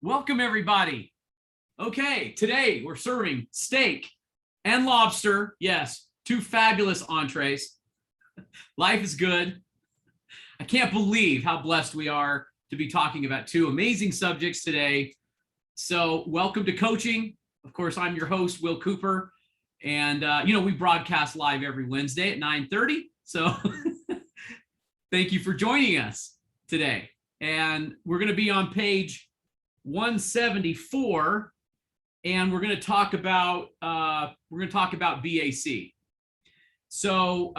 Welcome, everybody. Okay, today we're serving steak and lobster. Yes, two fabulous entrees. Life is good. I can't believe how blessed we are to be talking about two amazing subjects today. So, welcome to coaching. Of course, I'm your host, Will Cooper. And, we broadcast live every Wednesday at 9:30. So, thank you for joining us today. And we're going to be on page 174, and we're going to talk about BAC. So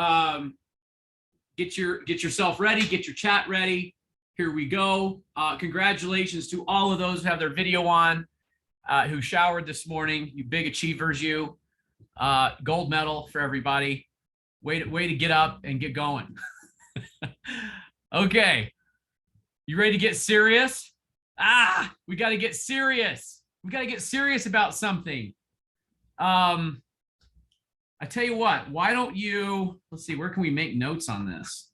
get yourself ready, get your chat ready. Here we go. Congratulations to all of those who have their video on, who showered this morning. You big achievers, you. Gold medal for everybody. Way to get up and get going. Okay, you ready to get serious? We got to get serious. We got to get serious about something. I tell you what, why don't you, let's see, where can we make notes on this?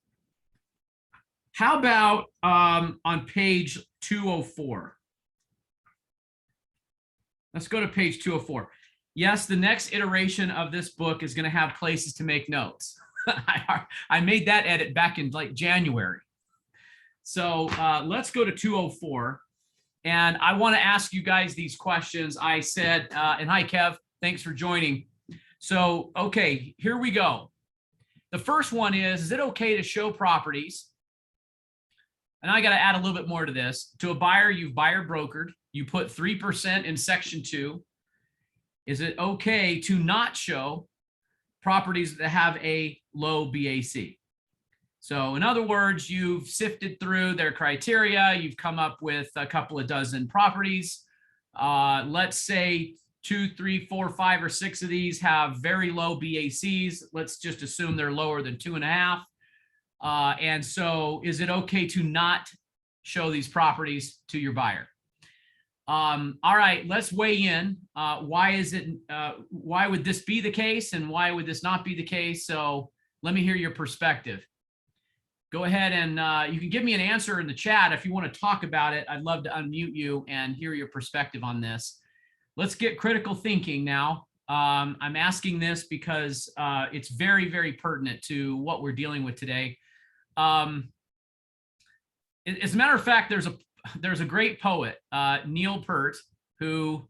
How about on page 204? Let's go to page 204. Yes, the next iteration of this book is going to have places to make notes. I made that edit back in like January. So let's go to 204. And I want to ask you guys these questions. I said, and hi, Kev, thanks for joining. So, okay, here we go. The first one is it okay to show properties? And I got to add a little bit more to this. To a buyer, you've buyer brokered. You put 3% in section 2. Is it okay to not show properties that have a low BAC? So in other words, you've sifted through their criteria. You've come up with a couple of dozen properties. Let's say 2, 3, 4, 5, or 6 of these have very low BACs. Let's just assume they're lower than 2.5. And so is it okay to not show these properties to your buyer? All right, let's weigh in. Why would this be the case and why would this not be the case? So let me hear your perspective. Go ahead and you can give me an answer in the chat if you want to talk about it. I'd love to unmute you and hear your perspective on this. Let's get critical thinking now. I'm asking this because it's very, very pertinent to what we're dealing with today. As a matter of fact, there's a great poet, Neil Peart, who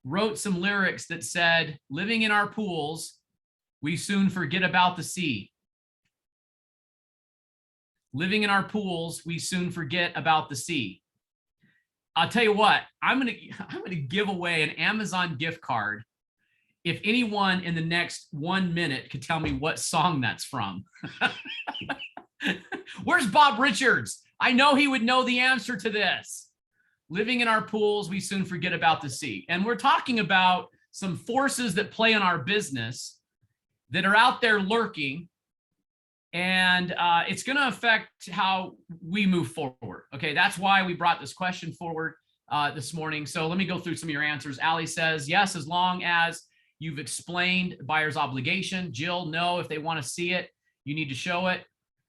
wrote some lyrics that said, "Living in our pools, we soon forget about the sea. Living in our pools, we soon forget about the sea." I'll tell you what, I'm gonna give away an Amazon gift card if anyone in the next 1 minute could tell me what song that's from. Where's Bob Richards? I know he would know the answer to this. Living in our pools, we soon forget about the sea. And we're talking about some forces that play in our business that are out there lurking. And it's going to affect how we move forward. Okay, that's why we brought this question forward this morning. So let me go through some of your answers. Allie says, yes, as long as you've explained buyer's obligation. Jill, no, if they want to see it, you need to show it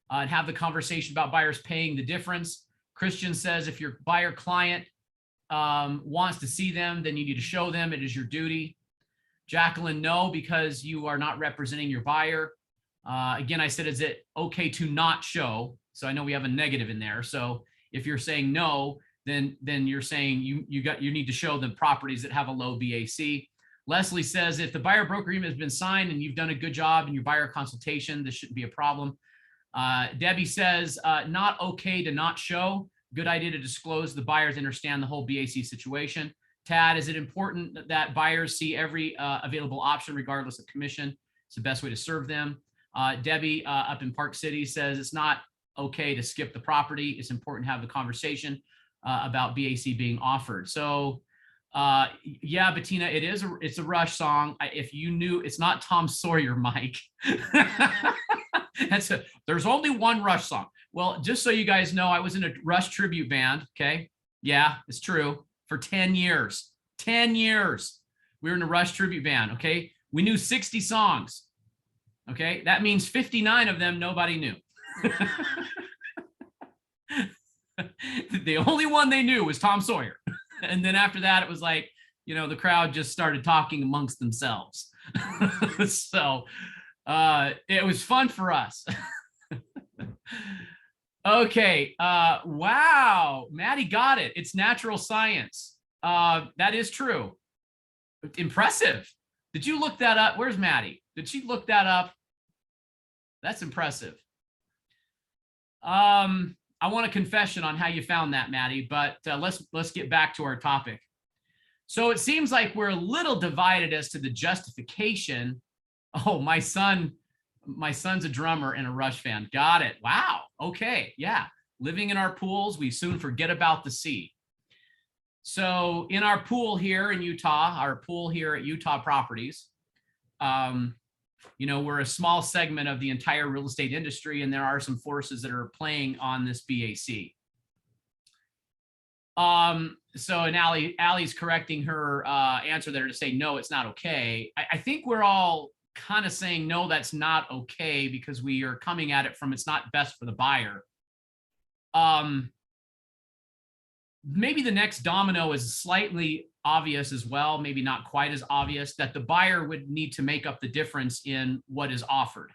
and have the conversation about buyers paying the difference. Christian says, if your buyer client wants to see them, then you need to show them. It is your duty. Jacqueline, no, because you are not representing your buyer. Again, I said, is it okay to not show? So I know we have a negative in there. So if you're saying no, then you're saying you need to show the properties that have a low BAC. Leslie says, if the buyer broker agreement has been signed and you've done a good job in your buyer consultation, this shouldn't be a problem. Debbie says, not okay to not show. Good idea to disclose the buyers understand the whole BAC situation. Tad, is it important that buyers see every available option regardless of commission? It's the best way to serve them. Debbie up in Park City says it's not okay to skip the property. It's important to have the conversation about BAC being offered. So yeah, Bettina, it's a Rush song. If you knew, it's not Tom Sawyer, Mike. There's only one Rush song. Well, just so you guys know, I was in a Rush tribute band. Okay. Yeah, it's true. For 10 years, 10 years, we were in a Rush tribute band. Okay. We knew 60 songs. Okay. That means 59 of them, nobody knew. The only one they knew was Tom Sawyer. And then after that, it was like, the crowd just started talking amongst themselves. So it was fun for us. Okay. Wow. Maddie got it. It's natural science. That is true. Impressive. Did you look that up? Where's Maddie? Did she look that up? That's impressive. I want a confession on how you found that, Maddie, but let's get back to our topic. So it seems like we're a little divided as to the justification. Oh, my son's a drummer and a Rush fan. Got it. Wow. Okay. Yeah. Living in our pools, we soon forget about the sea. So in our pool here in Utah, our pool here at Utah Properties, we're a small segment of the entire real estate industry, and there are some forces that are playing on this BAC. And Allie's correcting her answer there to say, no, it's not okay. I think we're all kind of saying, no, that's not okay, because we are coming at it from it's not best for the buyer. Maybe the next domino is slightly obvious as well, maybe not quite as obvious, that the buyer would need to make up the difference in what is offered.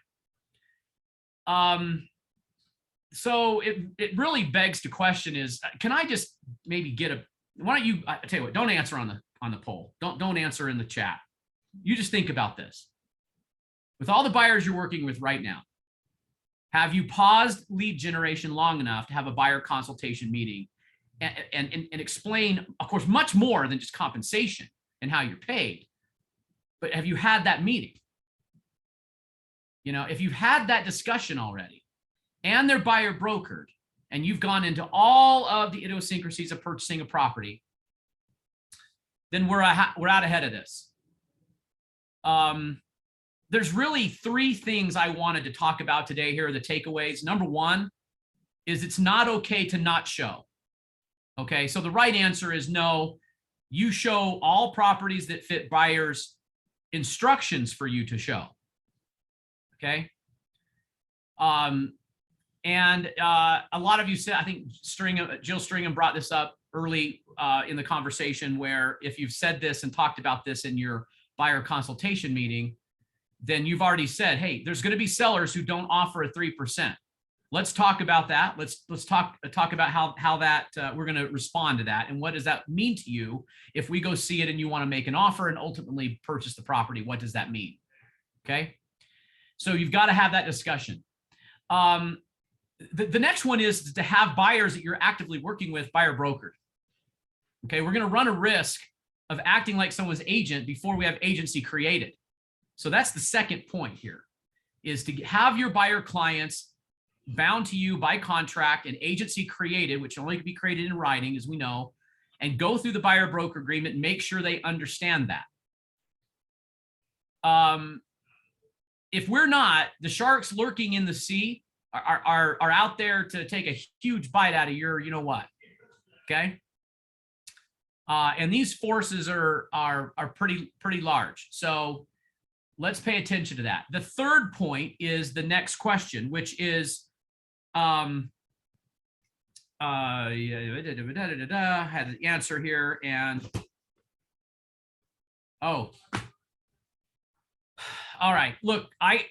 So it really begs to question is, can I just maybe why don't you, I tell you what, don't answer on the poll. Don't answer in the chat. You just think about this. With all the buyers you're working with right now, have you paused lead generation long enough to have a buyer consultation meeting and explain, of course, much more than just compensation and how you're paid, but have you had that meeting? If you've had that discussion already and they're buyer brokered and you've gone into all of the idiosyncrasies of purchasing a property, then we're out ahead of this. There's really three things I wanted to talk about today. Here are the takeaways. Number one is it's not okay to not show. Okay, so the right answer is no. You show all properties that fit buyers' instructions for you to show. Okay. And a lot of you said, I think Jill Stringham brought this up early in the conversation, where if you've said this and talked about this in your buyer consultation meeting, then you've already said, hey, there's going to be sellers who don't offer a 3%. Let's talk about that. Let's talk about how that we're going to respond to that, and what does that mean to you if we go see it and you want to make an offer and ultimately purchase the property? What does that mean? Okay, so you've got to have that discussion. The next one is to have buyers that you're actively working with buyer brokered. Okay, we're going to run a risk of acting like someone's agent before we have agency created. So that's the second point here, is to have your buyer clients bound to you by contract and agency created, which only can be created in writing, as we know, and go through the buyer broker agreement and make sure they understand that. If we're not, the sharks lurking in the sea are out there to take a huge bite out of your, you know what, okay? And these forces are pretty large. So let's pay attention to that. The third point is the next question, which is, I had an answer here, and all right. Look, I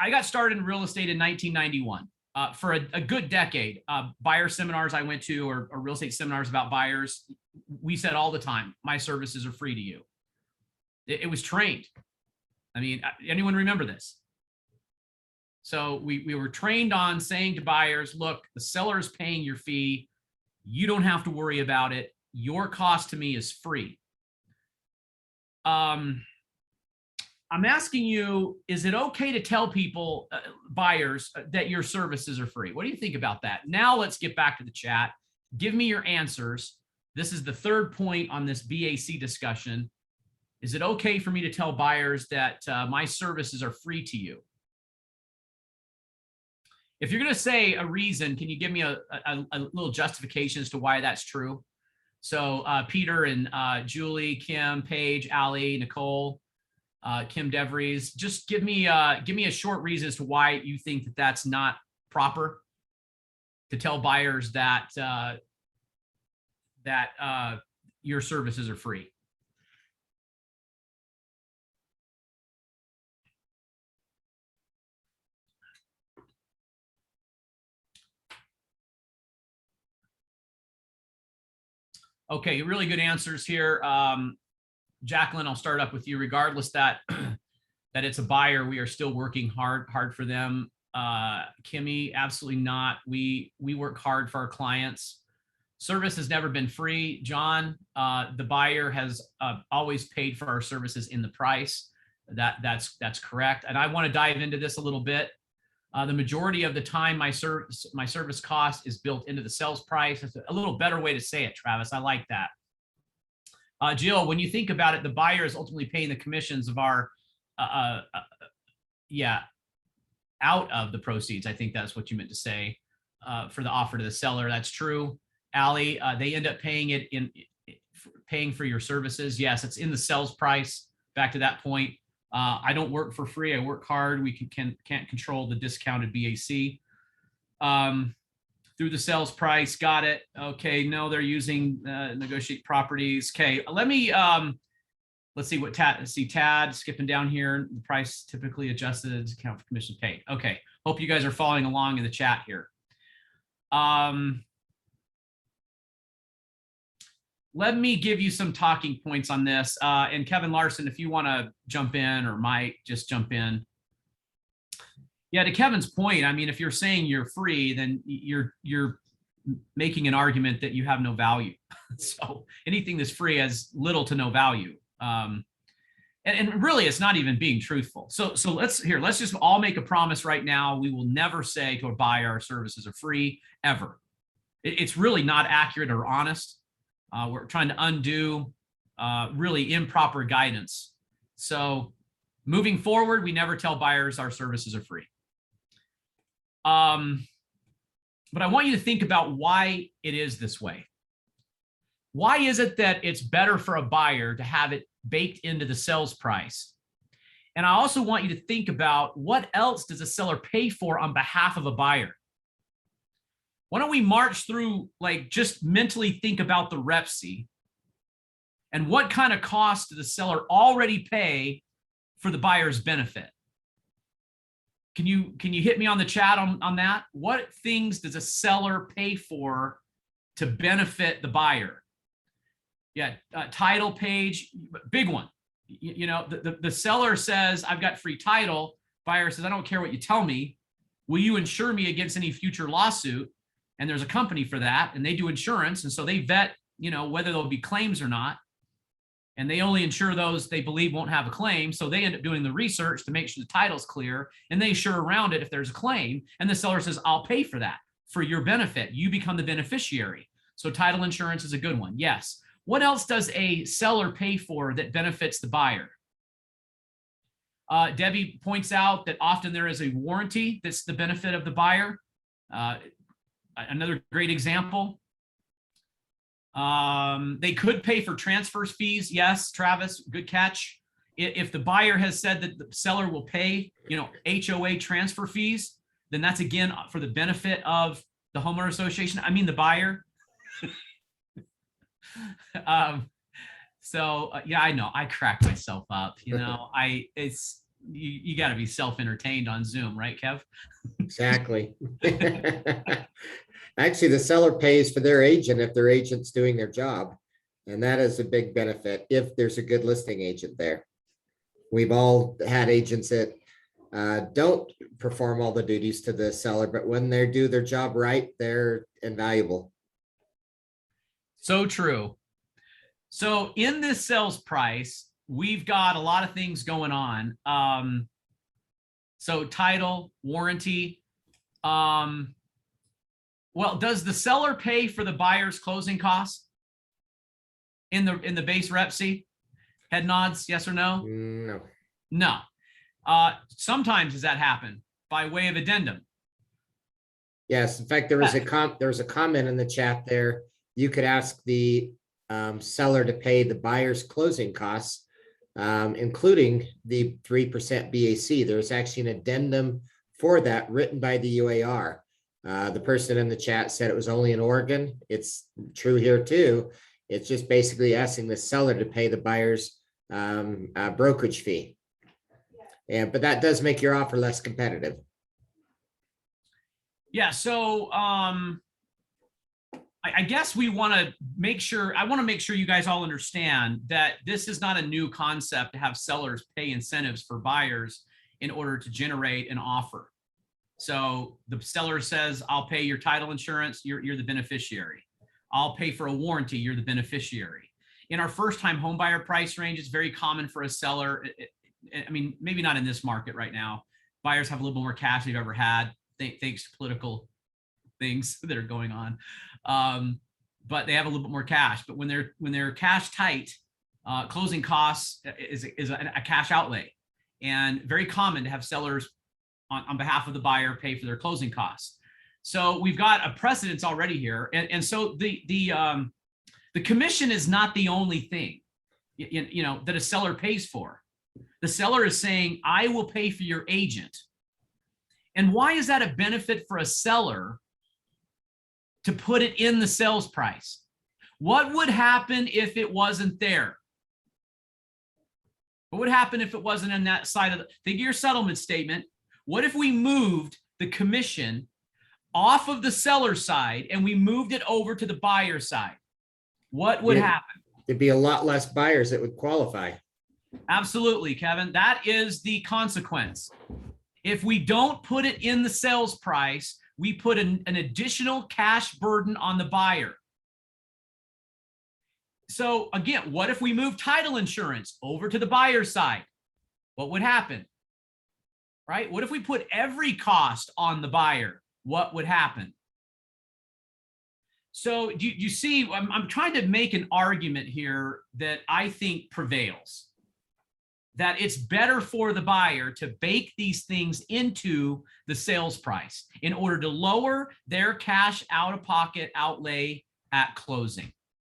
got started in real estate in 1991. For a good decade, buyer seminars I went to, or real estate seminars about buyers, we said all the time, my services are free to you. It was trained. I mean, anyone remember this? So we were trained on saying to buyers, look, the seller is paying your fee. You don't have to worry about it. Your cost to me is free. I'm asking you, is it okay to tell people, buyers, that your services are free? What do you think about that? Now let's get back to the chat. Give me your answers. This is the third point on this BAC discussion. Is it okay for me to tell buyers that my services are free to you? If you're going to say a reason, can you give me a little justification as to why that's true? So Peter and Julie, Kim, Paige, Allie, Nicole, Kim DeVries, just give me a short reason as to why you think that that's not proper to tell buyers that your services are free. Okay, really good answers here. Jacqueline, I'll start up with you. Regardless that that it's a buyer, we are still working hard for them. Kimmy, absolutely not. We work hard for our clients. Service has never been free. John, the buyer has always paid for our services in the price. That's correct. And I want to dive into this a little bit. The majority of the time, my service cost is built into the sales price. It's a little better way to say it, Travis. I like that. Jill, when you think about it, the buyer is ultimately paying the commissions of our, out of the proceeds. I think that's what you meant to say for the offer to the seller. That's true. Allie, they end up paying paying for your services. Yes, it's in the sales price. Back to that point. I don't work for free. I work hard. We can't control the discounted BAC. Through the sales price. Got it. Okay. No, they're using negotiate properties. Okay. Let me, let's see what Tad skipping down here. The price typically adjusted to account for commission paid. Okay. Hope you guys are following along in the chat here. Let me give you some talking points on this. And Kevin Larson, if you want to jump in, or Mike, just jump in. Yeah, to Kevin's point, I mean, if you're saying you're free, then you're making an argument that you have no value. So anything that's free has little to no value. And really, it's not even being truthful. So let's just all make a promise right now. We will never say to a buyer our services are free, ever. It's really not accurate or honest. We're trying to undo really improper guidance. So moving forward, we never tell buyers our services are free. But I want you to think about why it is this way. Why is it that it's better for a buyer to have it baked into the sales price? And I also want you to think about what else does a seller pay for on behalf of a buyer? Why don't we march through, like, just mentally think about the REPC and what kind of cost does the seller already pay for the buyer's benefit? Can you hit me on the chat on that? What things does a seller pay for to benefit the buyer? Yeah, title page, big one. You know, the seller says, I've got free title. Buyer says, I don't care what you tell me. Will you insure me against any future lawsuit? And there's a company for that, and they do insurance. And so they vet, you know, whether there'll be claims or not. And they only insure those they believe won't have a claim. So they end up doing the research to make sure the title's clear, and they insure around it if there's a claim. And the seller says, I'll pay for that for your benefit. You become the beneficiary. So title insurance is a good one. Yes. What else does a seller pay for that benefits the buyer? Debbie points out that often there is a warranty that's the benefit of the buyer. Another great example. They could pay for transfer fees. Yes, Travis, good catch. If the buyer has said that the seller will pay, you know, HOA transfer fees, then that's again for the benefit of the homeowner association. I mean, the buyer. Yeah, I know I crack myself up. You know, you got to be self-entertained on Zoom, right, Kev? Exactly. Actually, the seller pays for their agent if their agent's doing their job. And that is a big benefit if there's a good listing agent there. We've all had agents that don't perform all the duties to the seller, but when they do their job right, they're invaluable. So true. So in this sales price, we've got a lot of things going on. So title, warranty. Well, does the seller pay for the buyer's closing costs in the base REPC? Head nods, yes or no? No. No. Sometimes does that happen by way of addendum? Yes. In fact, there was a comment in the chat there. You could ask the seller to pay the buyer's closing costs, including the 3% BAC. There's actually an addendum for that written by the UAR. The person in the chat said it was only in Oregon. It's true here too. It's just basically asking the seller to pay the buyer's brokerage fee. But that does make your offer less competitive. Yeah. So I guess we want to make sure, I want to make sure you guys all understand that this is not a new concept to have sellers pay incentives for buyers in order to generate an offer. So the seller says, I'll pay your title insurance, you're the beneficiary. I'll pay for a warranty, you're the beneficiary. In our first-time home buyer price range, it's very common for a seller. I mean, maybe not in this market right now. Buyers have a little bit more cash they've ever had, thanks to political things that are going on. But they have a little bit more cash. But when they're cash tight, closing costs is a cash outlay, and very common to have sellers on behalf of the buyer pay for their closing costs. So we've got a precedence already here, and so the commission is not the only thing that a seller pays for. The seller is saying, I will pay for your agent. And why is that a benefit for a seller to put it in the sales price? What would happen if it wasn't there? What would happen if it wasn't in that side of the, think of your settlement statement. What if we moved the commission off of the seller side and we moved it over to the buyer side? What would happen? There'd be a lot less buyers that would qualify. Absolutely, Kevin. That is the consequence. If we don't put it in the sales price, we put an additional cash burden on the buyer. So again, what if we move title insurance over to the buyer side? What would happen? Right? What if we put every cost on the buyer? What would happen? So you see, I'm trying to make an argument here that I think prevails. That it's better for the buyer to bake these things into the sales price in order to lower their cash out-of-pocket outlay at closing.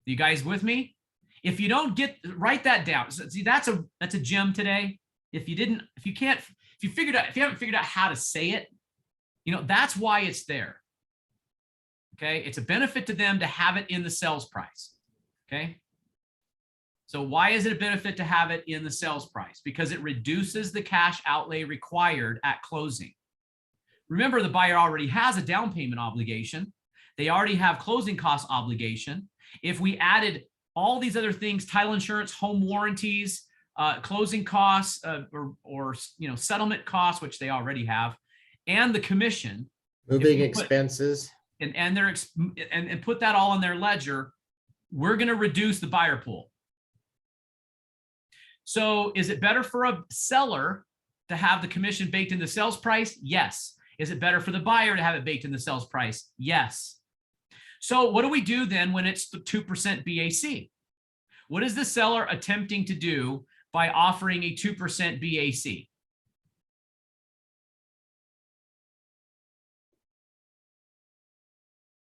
You guys with me? If you don't write that down. See, that's a gem today. If you haven't figured out how to say it, that's why it's there. Okay, it's a benefit to them to have it in the sales price. Okay. So why is it a benefit to have it in the sales price? Because it reduces the cash outlay required at closing. Remember, the buyer already has a down payment obligation. They already have closing cost obligation. If we added all these other things, title insurance, home warranties, closing costs, or settlement costs, which they already have, and the commission, moving expenses, and put that all in their ledger, we're going to reduce the buyer pool. So is it better for a seller to have the commission baked in the sales price? Yes. Is it better for the buyer to have it baked in the sales price? Yes. So what do we do then when it's the 2% BAC? What is the seller attempting to do by offering a 2% BAC?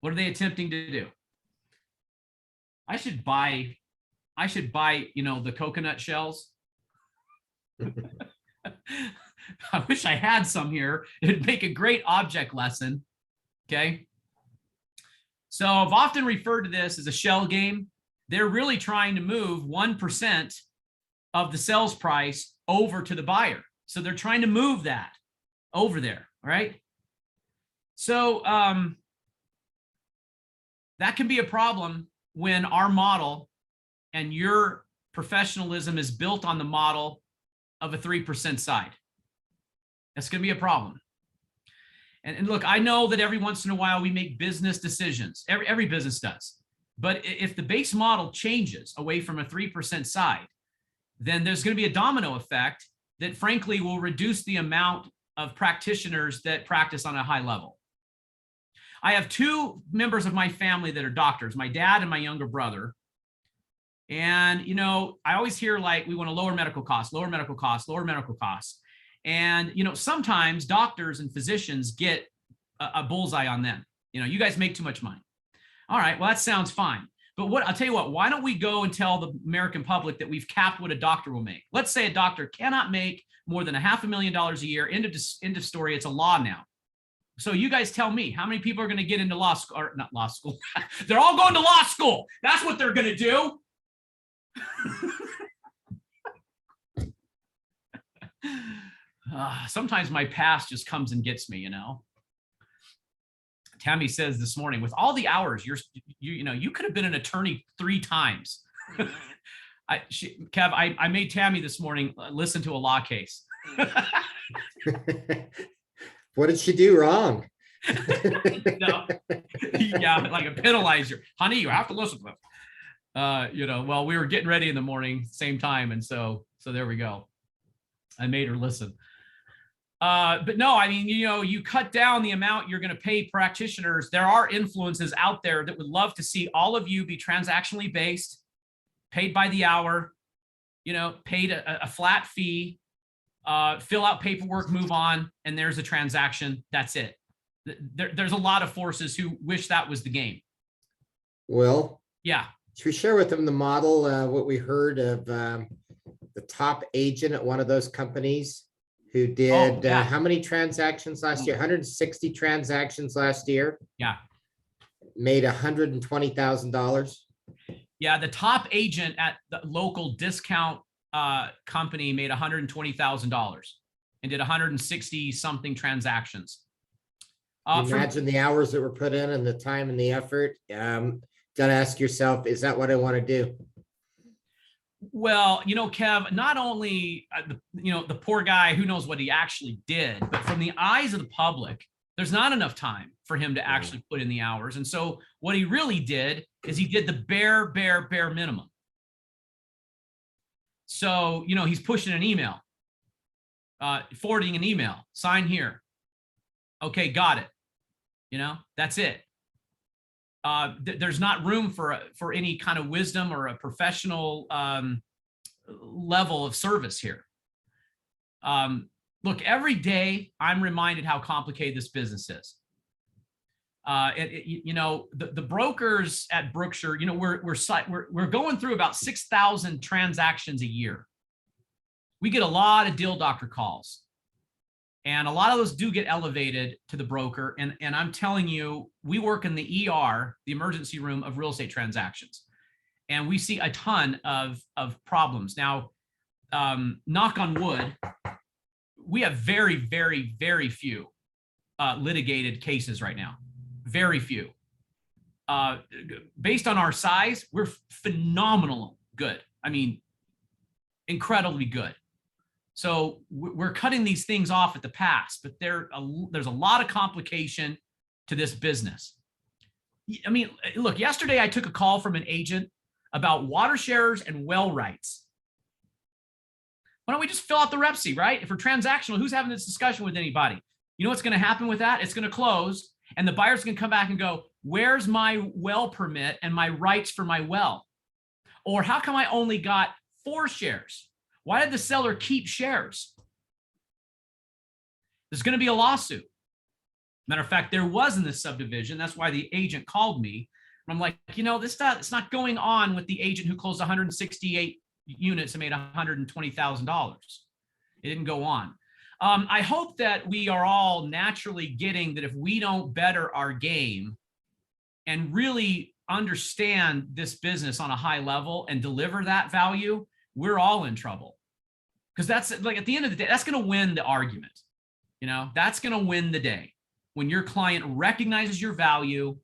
What are they attempting to do? I should buy, the coconut shells. I wish I had some here. It'd make a great object lesson. Okay. So I've often referred to this as a shell game. They're really trying to move 1% of the sales price over to the buyer. So they're trying to move that over there. All right. So that can be a problem when our model and your professionalism is built on the model of a 3% side. That's going to be a problem. And look, I know that every once in a while we make business decisions. Every business does. But if the base model changes away from a 3% side, then there's going to be a domino effect that frankly will reduce the amount of practitioners that practice on a high level. I have two members of my family that are doctors, my dad and my younger brother. And, I always hear like, we want to lower medical costs, lower medical costs, lower medical costs. And, sometimes doctors and physicians get a bullseye on them. You guys make too much money. All right, well, that sounds fine. But I'll tell you what, why don't we go and tell the American public that we've capped what a doctor will make? Let's say a doctor cannot make more than $500,000 a year. End of story. It's a law now. So you guys tell me, how many people are going to get into law school, or not law school? They're all going to law school. That's what they're going to do. Sometimes my past just comes and gets me, you know. Tammy says this morning, with all the hours, you could have been an attorney 3 times. Kev, I made Tammy this morning listen to a law case. What did she do wrong? No. Yeah, like a penalizer. Honey, you have to listen to them. Well, we were getting ready in the morning, same time. And so there we go. I made her listen. But no, I mean, you cut down the amount you're going to pay practitioners. There are influences out there that would love to see all of you be transactionally based, paid by the hour, paid a flat fee, fill out paperwork, move on, and there's a transaction. That's it. There's a lot of forces who wish that was the game. Will? Yeah. Should we share with them the model, what we heard of the top agent at one of those companies who did how many transactions last year? 160 transactions last year. Yeah. Made $120,000. Yeah, the top agent at the local discount company made $120,000 and did 160 something transactions. Imagine the hours that were put in and the time and the effort. Got to ask yourself, is that what I want to do? Well, Kev, not only, the poor guy who knows what he actually did, but from the eyes of the public, there's not enough time for him to actually put in the hours. And so what he really did is he did the bare minimum. So, he's pushing an email, forwarding an email, sign here. Okay, got it. That's it. There's not room for any kind of wisdom or a professional level of service here. Look, every day I'm reminded how complicated this business is. The brokers at Brookshire, we're going through about 6,000 transactions a year. We get a lot of deal doctor calls. And a lot of those do get elevated to the broker. And I'm telling you, we work in the ER, the emergency room of real estate transactions. And we see a ton of problems. Now, knock on wood, we have very, very, very few litigated cases right now. Very few. Based on our size, we're phenomenal good. I mean, incredibly good. So we're cutting these things off at the pass, but there's a lot of complication to this business. I mean, look, yesterday I took a call from an agent about water shares and well rights. Why don't we just fill out the rep sheet, right? If we're transactional, who's having this discussion with anybody? You know what's going to happen with that? It's going to close, and the buyer's going to come back and go, where's my well permit and my rights for my well? Or how come I only got 4 shares? Why did the seller keep shares? There's going to be a lawsuit. Matter of fact, there was in this subdivision. That's why the agent called me. I'm like, it's not going on with the agent who closed 168 units and made $120,000. It didn't go on. I hope that we are all naturally getting that if we don't better our game and really understand this business on a high level and deliver that value, we're all in trouble. Because that's like, at the end of the day, that's going to win the argument. That's going to win the day when your client recognizes your value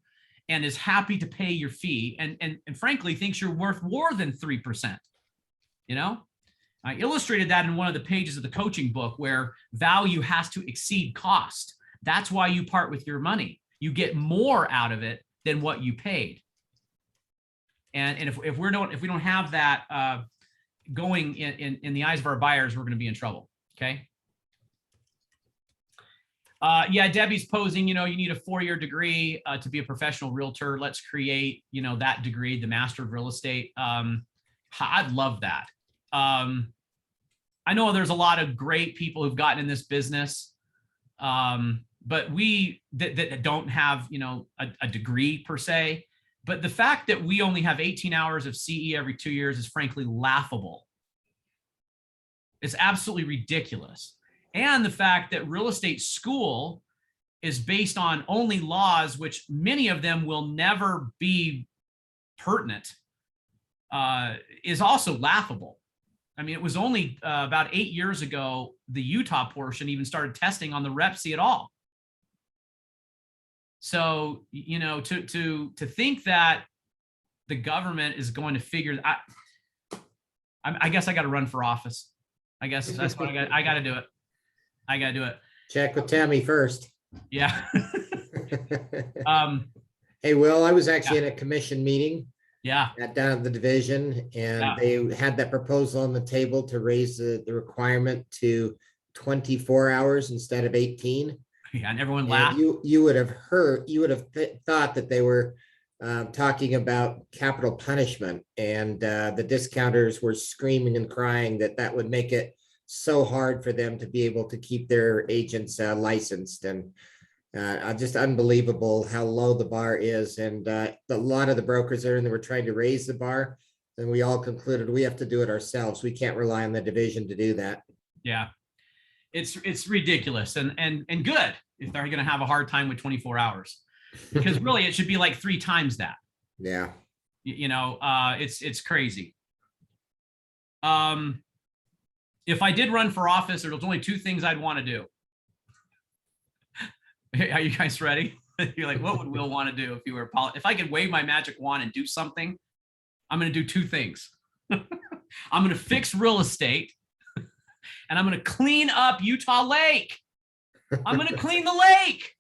and is happy to pay your fee and frankly thinks you're worth more than 3%. I illustrated that in one of the pages of the coaching book where value has to exceed cost. That's why you part with your money. You get more out of it than what you paid. And if we don't have that going in the eyes of our buyers, we're going to be in trouble. Okay. Yeah, Debbie's posing, you need a 4-year degree to be a professional realtor. Let's create, that degree, the Master of Real Estate. I'd love that. I know there's a lot of great people who've gotten in this business, but we that don't have, a degree per se. But the fact that we only have 18 hours of CE every 2 years is frankly laughable. It's absolutely ridiculous. And the fact that real estate school is based on only laws, which many of them will never be pertinent, is also laughable. I mean, it was only about 8 years ago, the Utah portion even started testing on the Rep C at all. So, you know, to think that the government is going to figure, I guess I got to run for office. I guess that's what I got to do it. I got to do it. Check with Tammy first. Yeah. Hey, Will, I was actually in a commission meeting Yeah. down at the division, and they had that proposal on the table to raise the requirement to 24 hours instead of 18. Yeah, and everyone And laughed. you would have thought that they were talking about capital punishment, and the discounters were screaming and crying that would make it so hard for them to be able to keep their agents licensed. And just unbelievable how low the bar is. And a lot of the brokers there, and they were trying to raise the bar, and we all concluded we have to do it ourselves. We can't rely on the division to do that. Yeah. It's ridiculous and good if they're going to have a hard time with 24 hours, because really it should be like 3 times that. Yeah. You know, it's crazy. If I did run for office, there's only 2 things I'd want to do. Are you guys ready? You're like, what would Will want to do if you were if I could wave my magic wand and do something? I'm going to do 2 things. I'm going to fix real estate, and I'm going to clean up Utah Lake. I'm going to clean the lake.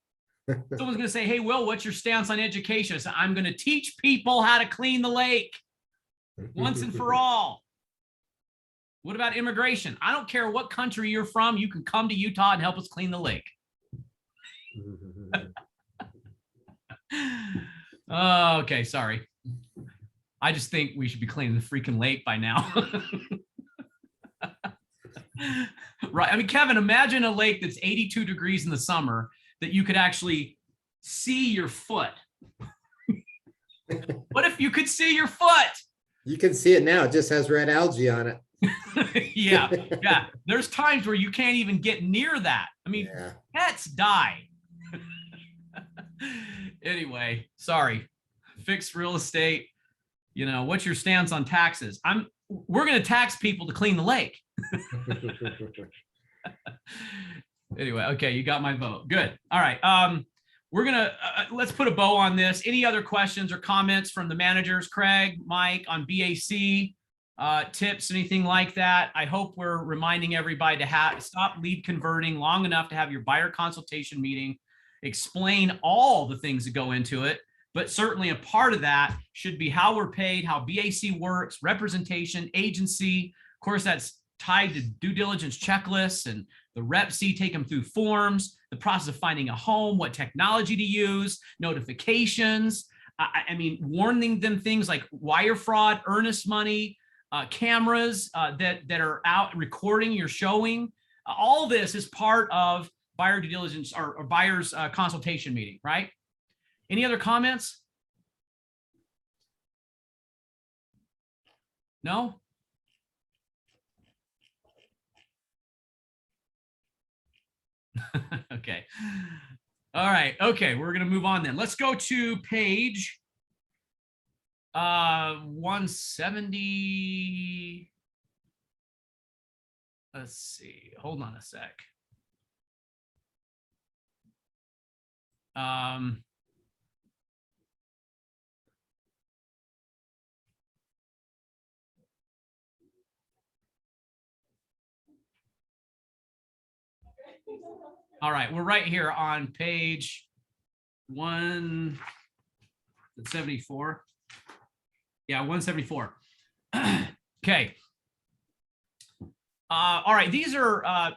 Someone's going to say, hey, Will, what's your stance on education? So I'm going to teach people how to clean the lake once and for all. What about immigration? I don't care what country you're from. You can come to Utah and help us clean the lake. Oh, okay, sorry. I just think we should be cleaning the freaking lake by now. Right. I mean, Kevin, imagine a lake that's 82 degrees in the summer that you could actually see your foot. What if you could see your foot? You can see it now. It just has red algae on it. Yeah. There's times where you can't even get near that. I mean, pets die. Anyway, sorry. Fix real estate. You know, what's your stance on taxes? We're going to tax people to clean the lake. Anyway, okay, you got my vote. Good. All right. We're going to let's put a bow on this. Any other questions or comments from the managers, Craig, Mike, on BAC, tips, anything like that? I hope we're reminding everybody to stop lead converting long enough to have your buyer consultation meeting, explain all the things that go into it. But certainly a part of that should be how we're paid, how BAC works, representation, agency. Of course, that's tied to due diligence checklists and the Rep C, take them through forms, the process of finding a home, what technology to use, notifications. I mean, warning them things like wire fraud, earnest money, cameras that are out recording your showing. All this is part of buyer due diligence or buyer's consultation meeting, right? Any other comments? No? Okay. All right. Okay. We're going to move on then. Let's go to page 170. Let's see. Hold on a sec. All right, we're right here on page 174. Yeah, 174. Okay. All right, these are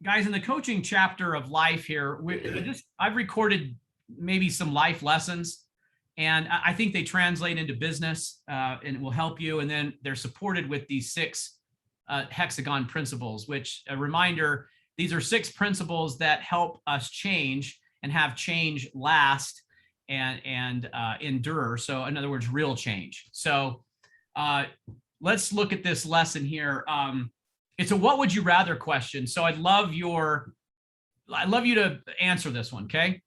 guys in the coaching chapter of life here. I've recorded maybe some life lessons, and I think they translate into business and will help you. And then they're supported with these 6 hexagon principles, which, a reminder, these are 6 principles that help us change and have change last and endure. So in other words, real change. So let's look at this lesson here. It's a what would you rather question. So I'd love your I'd love you to answer this one, okay?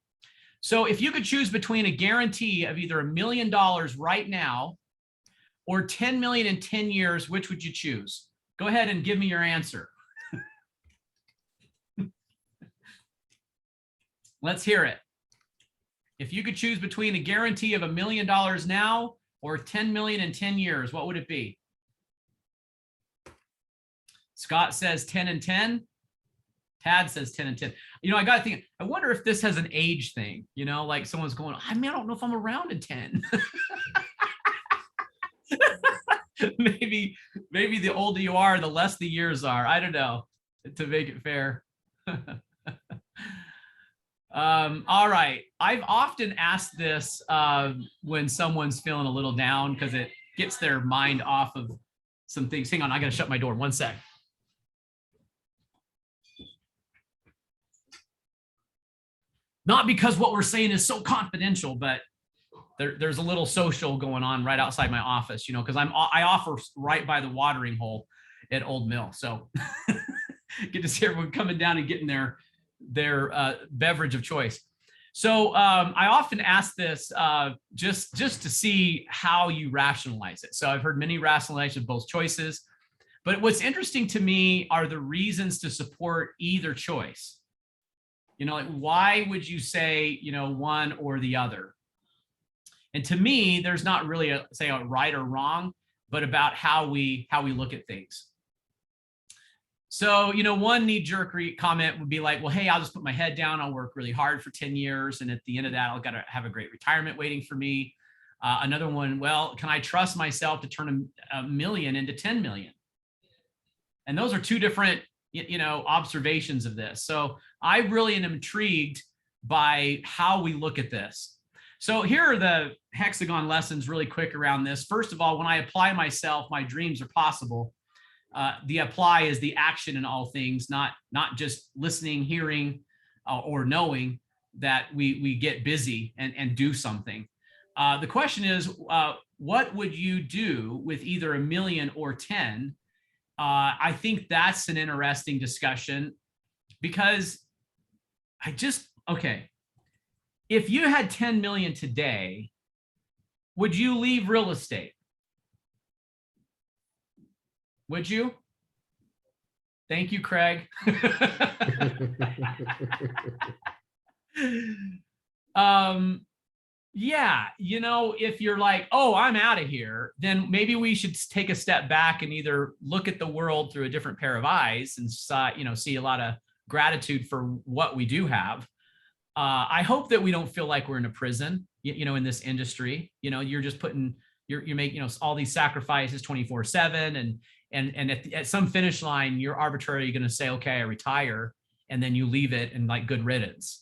So if you could choose between a guarantee of either $1 million right now or 10 million in 10 years, which would you choose? Go ahead and give me your answer. Let's hear it. If you could choose between a guarantee of $1 million now or 10 million in 10 years, what would it be? Scott says 10 and 10. Tad says 10 and 10. You know, I got to think, I wonder if this has an age thing, you know, like someone's going, I mean, I don't know if I'm around in 10. maybe the older you are, the less the years are. I don't know, to make it fair. All right. I've often asked this when someone's feeling a little down because it gets their mind off of some things. Hang on, I got to shut my door. One sec. Not because what we're saying is so confidential, but there's a little social going on right outside my office, you know, because I offer right by the watering hole at Old Mill. So get to see everyone coming down and getting their beverage of choice. So I often ask this just to see how you rationalize it. So I've heard many rationalizations of both choices, but what's interesting to me are the reasons to support either choice. You know, like why would you say, you know, one or the other? And to me, there's not really a right or wrong, but about how we look at things. So, you know, one knee-jerk comment would be like, well, hey, I'll just put my head down. I'll work really hard for 10 years. And at the end of that, I've got to have a great retirement waiting for me. Another one, well, can I trust myself to turn a million into 10 million? And those are two different, you know, observations of this. So I really am intrigued by how we look at this. So here are the hexagon lessons really quick around this. First of all, when I apply myself, my dreams are possible. The apply is the action in all things, not just listening, hearing, or knowing that we get busy and do something. The question is, what would you do with either a million or 10? I think that's an interesting discussion because okay, if you had 10 million today, would you leave real estate? Would you? Thank you, Craig. Yeah, you know, if you're like, oh, I'm out of here, then maybe we should take a step back and either look at the world through a different pair of eyes and, you know, see a lot of gratitude for what we do have. I hope that we don't feel like we're in a prison, you know, in this industry. You know, you're just putting, you make, you know, all these sacrifices 24/7 and at some finish line, you're arbitrarily going to say, okay, I retire, and then you leave it in like good riddance.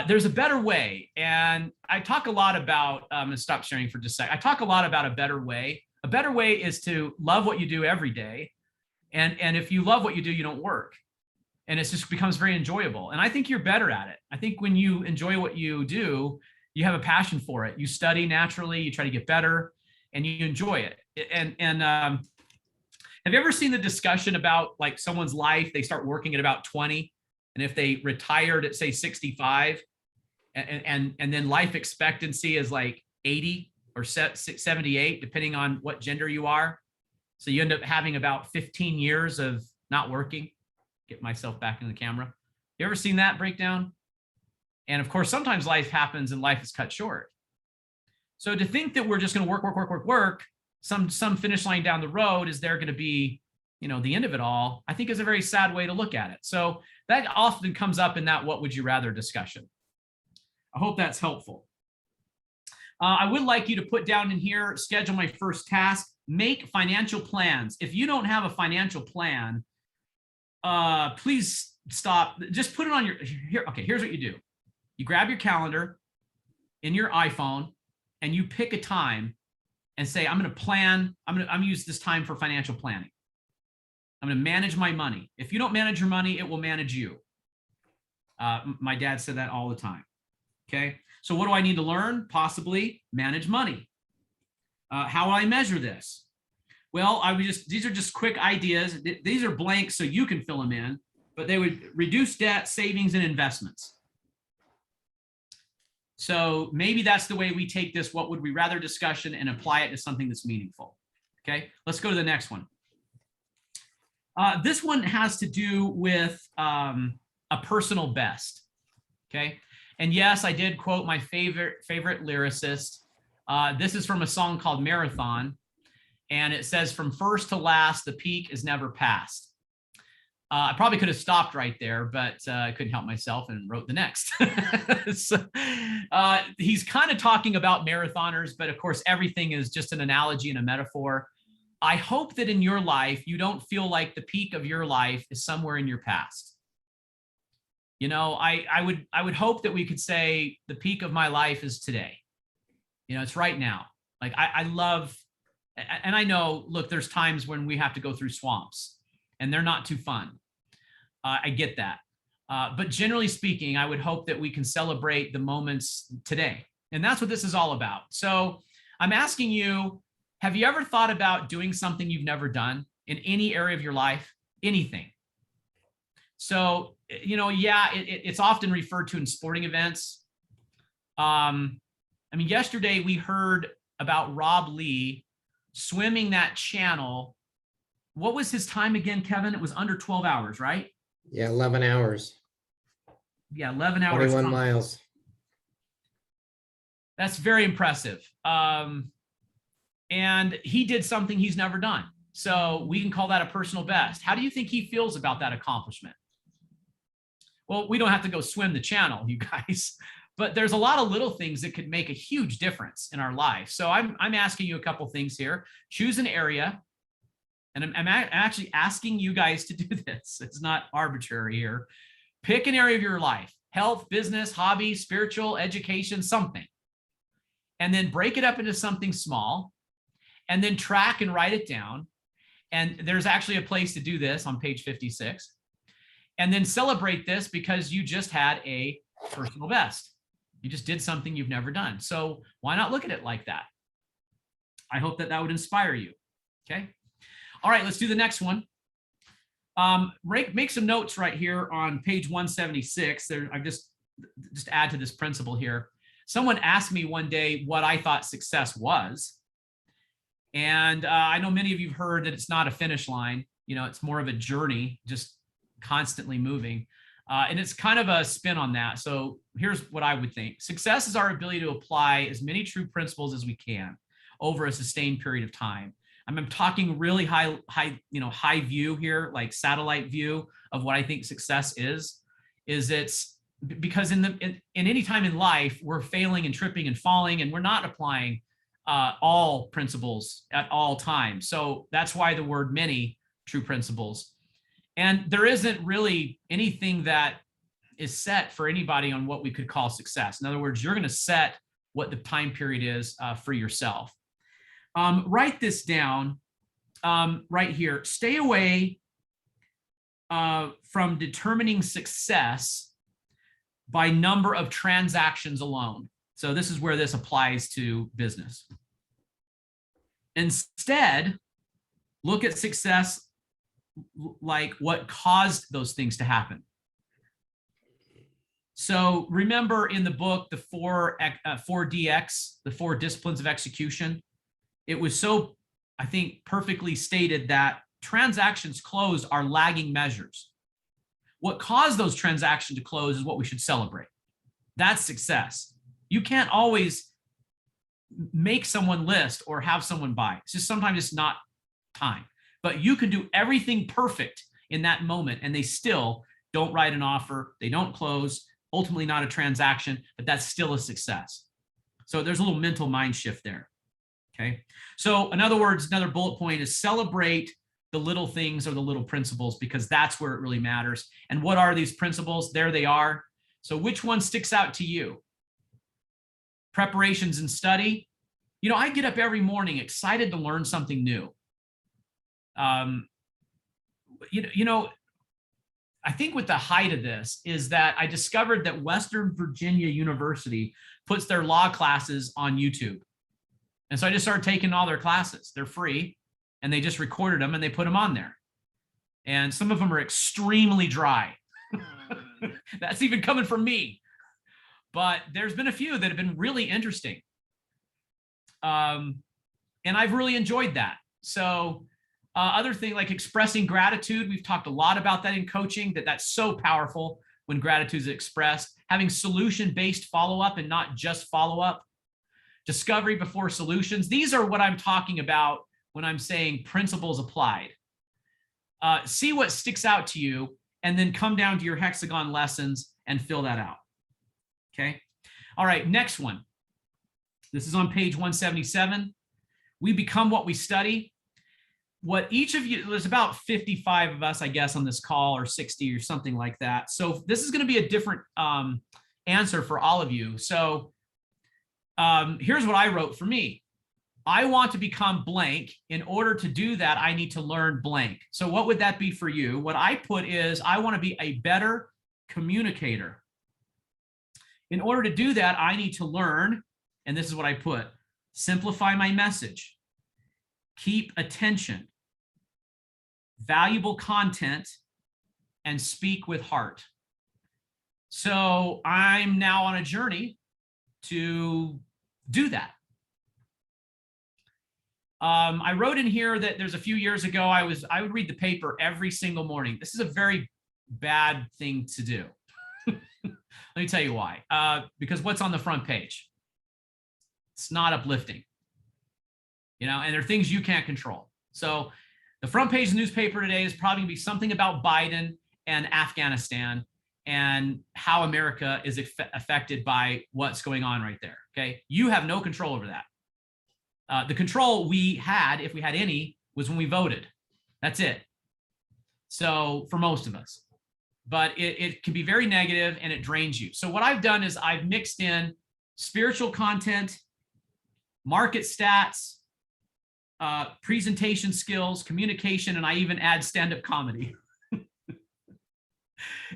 There's a better way. And I talk a lot about, I'm going to stop sharing for just a second. I talk a lot about a better way. A better way is to love what you do every day. And if you love what you do, you don't work. And it just becomes very enjoyable. And I think you're better at it. I think when you enjoy what you do, you have a passion for it. You study naturally, you try to get better, and you enjoy it. And have you ever seen the discussion about like someone's life? They start working at about 20. And if they retired at say 65 and then life expectancy is like 80 or 78, depending on what gender you are. So you end up having about 15 years of not working. Get myself back in the camera. You ever seen that breakdown? And of course, sometimes life happens and life is cut short. So to think that we're just going to work, some finish line down the road, is there going to be, you know, the end of it all, I think is a very sad way to look at it. So that often comes up in that what would you rather discussion. I hope that's helpful. I would like you to put down in here, schedule my first task, make financial plans. If you don't have a financial plan, please stop. Just put it on your, okay, here's what you do. You grab your calendar in your iPhone and you pick a time and say, I'm going to plan, I'm going to use this time for financial planning. I'm going to manage my money. If you don't manage your money, it will manage you. My dad said that all the time. Okay. So what do I need to learn? Possibly manage money. How will I measure this? Well, these are just quick ideas. These are blanks so you can fill them in. but they would reduce debt, savings, and investments. So maybe that's the way we take this what would we rather discussion and apply it to something that's meaningful. Okay, let's go to the next one. This one has to do with a personal best. Okay, and yes, I did quote my favorite lyricist. This is from a song called Marathon, and it says, "From first to last, the peak is never passed." I probably could have stopped right there, but I couldn't help myself and wrote the next. So, he's kind of talking about marathoners, but of course, everything is just an analogy and a metaphor. I hope that in your life, you don't feel like the peak of your life is somewhere in your past. You know, I would hope that we could say the peak of my life is today. You know, it's right now. Like I love, and I know, look, there's times when we have to go through swamps and they're not too fun. I get that. But generally speaking, I would hope that we can celebrate the moments today. And that's what this is all about. So I'm asking you, have you ever thought about doing something you've never done in any area of your life? Anything? So, you know, yeah, it's often referred to in sporting events. I mean, yesterday we heard about Rob Lee swimming that channel. What was his time again, Kevin? It was under 12 hours, right? Yeah, 11 hours. Yeah, 11 hours. 21 miles. That's very impressive. And he did something he's never done. So we can call that a personal best. How do you think he feels about that accomplishment? Well, we don't have to go swim the channel, you guys, but there's a lot of little things that could make a huge difference in our life. So I'm asking you a couple things here. Choose an area. And I'm actually asking you guys to do this. It's not arbitrary here. Pick an area of your life: health, business, hobby, spiritual, education, something. And then break it up into something small, and then track and write it down. And there's actually a place to do this on page 56. And then celebrate this because you just had a personal best. You just did something you've never done. So why not look at it like that? I hope that would inspire you. Okay. All right, let's do the next one. Make some notes right here on page 176. I just add to this principle here. Someone asked me one day what I thought success was. And I know many of you have heard that it's not a finish line. You know, it's more of a journey, just constantly moving. And it's kind of a spin on that. So here's what I would think. Success is our ability to apply as many true principles as we can over a sustained period of time. I'm talking really high view here, like satellite view of what I think success is it's because in any time in life, we're failing and tripping and falling, and we're not applying all principles at all times. So that's why the word many true principles. And there isn't really anything that is set for anybody on what we could call success. In other words, you're going to set what the time period is for yourself. Write this down right here. Stay away from determining success by number of transactions alone. So this is where this applies to business. Instead, look at success like what caused those things to happen. So remember in the book, the 4DX, the 4 disciplines of execution, it was so, I think, perfectly stated that transactions closed are lagging measures. What caused those transactions to close is what we should celebrate. That's success. You can't always make someone list or have someone buy. It's just sometimes it's not time. But you can do everything perfect in that moment and they still don't write an offer, they don't close, ultimately not a transaction, but that's still a success. So there's a little mental mind shift there. Okay. So in other words, another bullet point is celebrate the little things or the little principles, because that's where it really matters. And what are these principles? There they are. So which one sticks out to you? Preparations and study. You know, I get up every morning excited to learn something new. You know, I think with the height of this is that I discovered that Western Virginia University puts their law classes on YouTube. And so I just started taking all their classes. They're free and they just recorded them and they put them on there. And some of them are extremely dry. That's even coming from me. But there's been a few that have been really interesting. And I've really enjoyed that. So other thing like expressing gratitude, we've talked a lot about that in coaching, that's so powerful when gratitude is expressed. Having solution-based follow-up and not just follow-up. Discovery before solutions. These are what I'm talking about when I'm saying principles applied. See what sticks out to you and then come down to your hexagon lessons and fill that out. Okay. All right. Next one. This is on page 177. We become what we study. What each of you, there's about 55 of us, I guess, on this call, or 60 or something like that. So this is going to be a different answer for all of you. So here's what I wrote for me. I want to become blank. In order to do that, I need to learn blank. So what would that be for you? What I put is I want to be a better communicator. In order to do that, I need to learn, and this is what I put, simplify my message, keep attention, valuable content, and speak with heart. So I'm now on a journey to do that. I wrote in here that there's a few years ago, I would read the paper every single morning. This is a very bad thing to do. Let me tell you why. Because what's on the front page? It's not uplifting, and there are things you can't control. So the front page of the newspaper today is probably gonna be something about Biden and Afghanistan and how America is affected by what's going on right there. Okay. You have no control over that. The control we had, if we had any, was when we voted. That's it. So for most of us, but it can be very negative and it drains you. So what I've done is I've mixed in spiritual content, market stats, presentation skills, communication, and I even add stand-up comedy.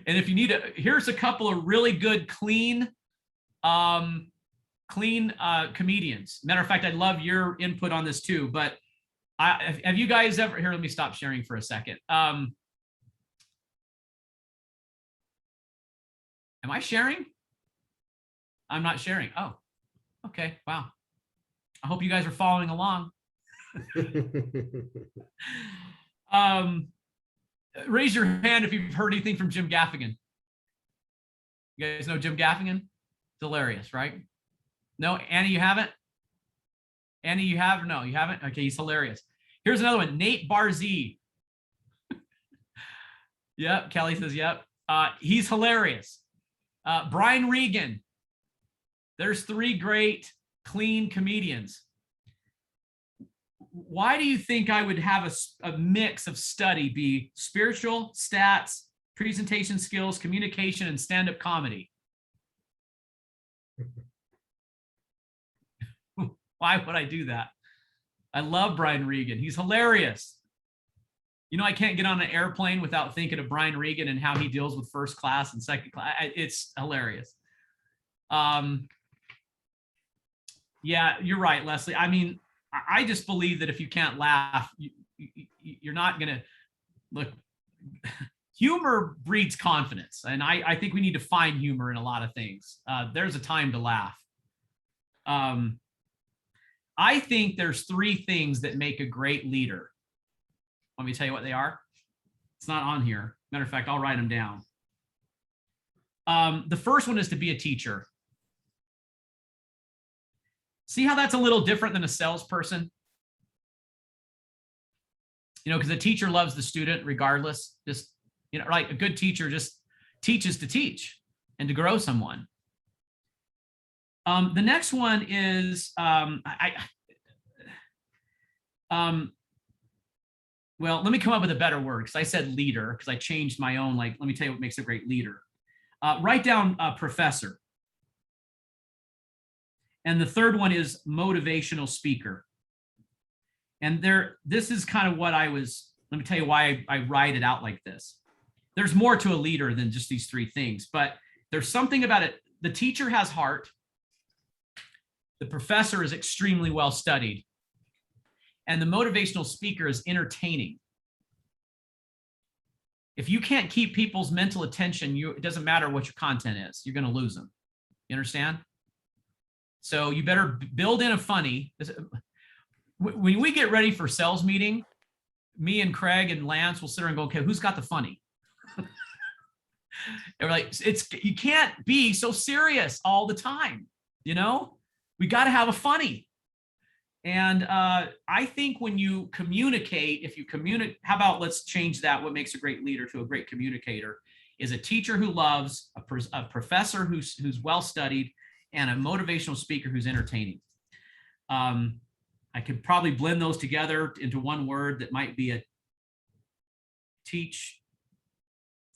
And if you need here's a couple of really good, clean comedians. Matter of fact, I'd love your input on this too, but have you guys ever, here, let me stop sharing for a second. Am I sharing? I'm not sharing. Oh, okay. Wow. I hope you guys are following along. Raise your hand if you've heard anything from Jim Gaffigan. You guys know Jim Gaffigan? It's hilarious, right? No, Annie, you haven't? Annie, you have? No, you haven't? Okay, he's hilarious. Here's another one, Nate Barzee. Yep, Kelly says, yep. He's hilarious. Brian Regan. There's three great, clean comedians. Why do you think I would have a mix of study be spiritual, stats, presentation skills, communication, and stand-up comedy? Why would I do that? I love Brian Regan. He's hilarious. I can't get on an airplane without thinking of Brian Regan and how he deals with first class and second class. It's hilarious. Yeah, you're right, Leslie. I mean, I just believe that if you can't laugh, you're not going to look. Humor breeds confidence. And I think we need to find humor in a lot of things. There's a time to laugh. I think there's three things that make a great leader. Want me to tell you what they are? It's not on here. Matter of fact, I'll write them down. The first one is to be a teacher. See how that's a little different than a salesperson? Because a teacher loves the student regardless. Just, right? A good teacher just teaches to teach and to grow someone. The next one is, well, let me come up with a better word because I said leader because I changed my own, let me tell you what makes a great leader. Write down professor. And the third one is motivational speaker. And this is kind of what let me tell you why I write it out like this. There's more to a leader than just these three things, but there's something about it. The teacher has heart. The professor is extremely well studied. And the motivational speaker is entertaining. If you can't keep people's mental attention, it doesn't matter what your content is, you're going to lose them. You understand? So you better build in a funny. When we get ready for sales meeting, me and Craig and Lance will sit there and go, okay, who's got the funny? And we're like, you can't be so serious all the time. You know, we got to have a funny. And I think when you communicate, how about let's change that? What makes a great leader to a great communicator is a teacher who loves, a professor who's well-studied, and a motivational speaker who's entertaining. I could probably blend those together into one word that might be a teach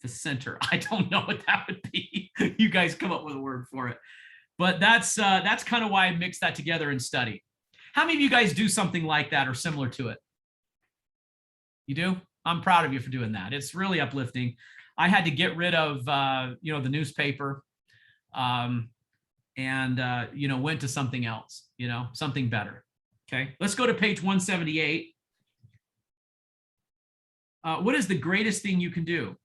the center. I don't know what that would be. You guys come up with a word for it. But that's kind of why I mixed that together in study. How many of you guys do something like that or similar to it? You do? I'm proud of you for doing that. It's really uplifting. I had to get rid of, the newspaper, and went to something else, something better. Okay, let's go to page 178. What is the greatest thing you can do?